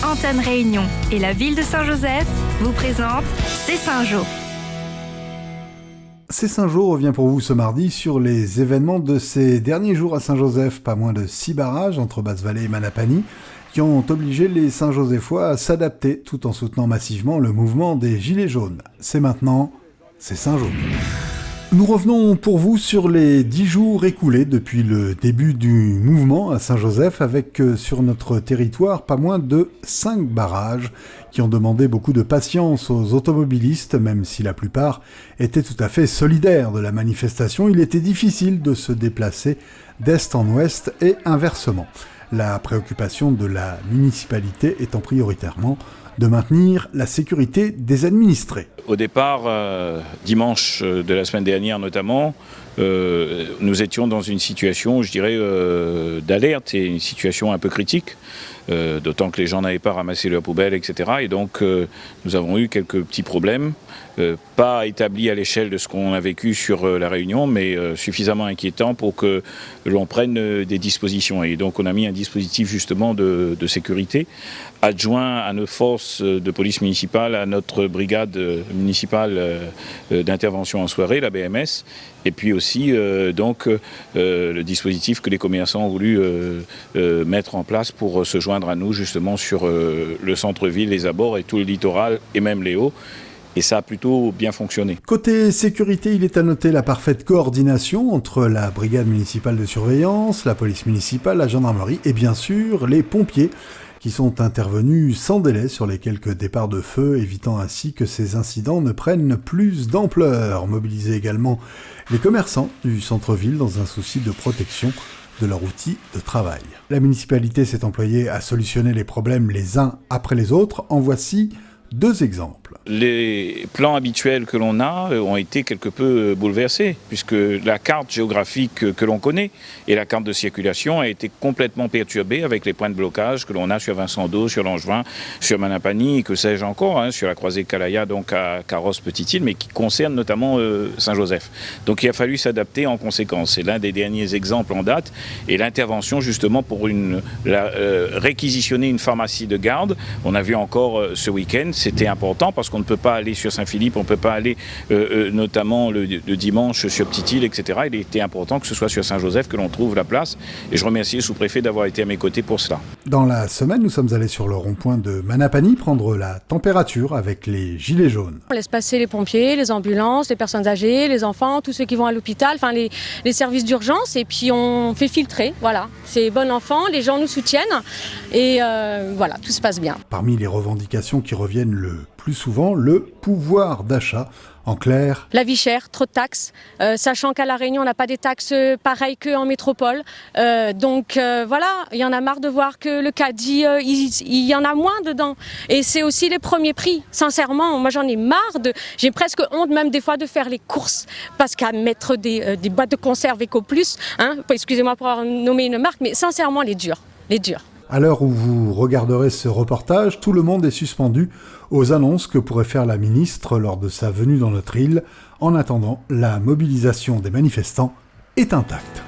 Antenne Réunion et la ville de Saint-Joseph vous présentent C'est Saint-Jo. C'est Saint-Jo revient pour vous ce mardi sur les événements de ces derniers jours à Saint-Joseph. Pas moins de 6 barrages entre Basse-Vallée et Manapani qui ont obligé les Saint-Josephois à s'adapter tout en soutenant massivement le mouvement des Gilets jaunes. C'est maintenant, c'est Saint-Jo. Nous revenons pour vous sur les 10 jours écoulés depuis le début du mouvement à Saint-Joseph avec sur notre territoire pas moins de 5 barrages qui ont demandé beaucoup de patience aux automobilistes, même si la plupart étaient tout à fait solidaires de la manifestation. Il était difficile de se déplacer d'est en ouest et inversement. La préoccupation de la municipalité étant prioritairement de maintenir la sécurité des administrés. Au départ, dimanche de la semaine dernière notamment, nous étions dans une situation, je dirais, d'alerte et une situation un peu critique, d'autant que les gens n'avaient pas ramassé leurs poubelles, etc. Et donc, nous avons eu quelques petits problèmes, pas établis à l'échelle de ce qu'on a vécu sur la Réunion, mais suffisamment inquiétants pour que l'on prenne des dispositions. Et donc, on a mis un dispositif justement de sécurité, adjoint à nos forces de police municipale, à notre brigade municipale d'intervention en soirée, la BMS, et puis aussi le dispositif que les commerçants ont voulu mettre en place pour se joindre à nous justement sur le centre-ville, les abords et tout le littoral et même les hauts. Et ça a plutôt bien fonctionné. Côté sécurité, il est à noter la parfaite coordination entre la brigade municipale de surveillance, la police municipale, la gendarmerie et bien sûr les pompiers qui sont intervenus sans délai sur les quelques départs de feu, évitant ainsi que ces incidents ne prennent plus d'ampleur. Mobiliser également les commerçants du centre-ville dans un souci de protection de leur outil de travail. La municipalité s'est employée à solutionner les problèmes les uns après les autres. En voici 2 exemples. Les plans habituels que l'on a ont été quelque peu bouleversés, puisque la carte géographique que l'on connaît et la carte de circulation a été complètement perturbée avec les points de blocage que l'on a sur Vincent d'Eau, sur Langevin, sur Manapani, et que sais-je encore, sur la croisée Calaya, donc à Carrosse-Petite-Île, mais qui concerne notamment Saint-Joseph. Donc il a fallu s'adapter en conséquence. C'est l'un des derniers exemples en date, et l'intervention justement pour réquisitionner une pharmacie de garde. On a vu encore ce week-end, c'était important parce qu'on ne peut pas aller sur Saint-Philippe, on ne peut pas aller notamment le dimanche sur Petite-Île, etc. Il était important que ce soit sur Saint-Joseph que l'on trouve la place et je remercie le sous-préfet d'avoir été à mes côtés pour cela. Dans la semaine, nous sommes allés sur le rond-point de Manapani prendre la température avec les Gilets jaunes. On laisse passer les pompiers, les ambulances, les personnes âgées, les enfants, tous ceux qui vont à l'hôpital, enfin les services d'urgence et puis on fait filtrer, voilà. C'est bon enfant, les gens nous soutiennent et voilà, tout se passe bien. Parmi les revendications qui reviennent le plus souvent, le pouvoir d'achat. En clair, la vie chère, trop de taxes, sachant qu'à La Réunion, on n'a pas des taxes pareilles qu'en métropole. Donc voilà, il y en a marre de voir que le caddie, il y en a moins dedans. Et c'est aussi les premiers prix. Sincèrement, moi j'en ai marre. J'ai presque honte même des fois de faire les courses. Parce qu'à mettre des boîtes de conserve Eco Plus, excusez-moi pour avoir nommé une marque, mais sincèrement, les durs. À l'heure où vous regarderez ce reportage, tout le monde est suspendu aux annonces que pourrait faire la ministre lors de sa venue dans notre île. En attendant, la mobilisation des manifestants est intacte.